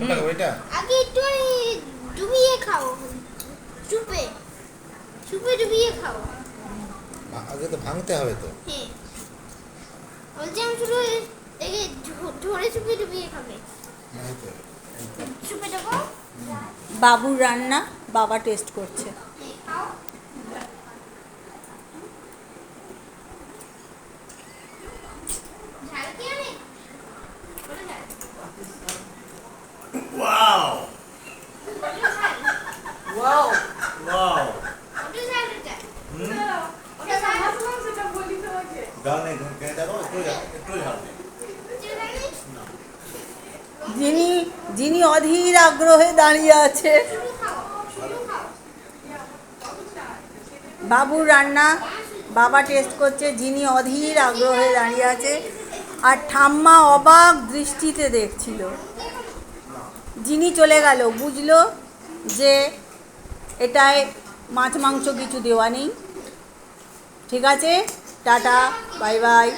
কোনটা খাবে এটা? আগে একটু ডুবিয়ে খাও, চুপে চুপে ডুবিয়ে খাও। আগে তো ভাঙতে হবে তো। হ্যাঁ, বলছি আমি শুধু দেখে ধরে চুপে ডুবিয়ে খাবে। এই তো, এই তো। চুপে দেবো। বাবুর রান্না বাবা টেস্ট করছে। হ্যাঁ, খাও। ঝাল কি অনেক? বলো ঝাল। ওয়াও ওটা ঝাল। ওয়াও ওটা ঝাল ওটা। হুম ওটা ঝাল। ঝাল নেই, তুমি খেয়ে দেখো, একটু ঝাল নেই। ঝাল নেই? না। যিনি যিনি অধীর আগ্রহে দাঁড়িয়ে আছে, শুধু খাও, শুধু খাও। বাবুর রান্না বাবা টেস্ট করছে, যিনি অধীর আগ্রহে দাঁড়িয়ে আছে, আর ঠাম্মা অবাক দৃষ্টিতে দেখছিল। যিনি চলে গেল, বুঝলো যে এটায় মাছ মাংস কিছু দেওয়া নেই। ঠিক আছে, টাটা, বাই বাই।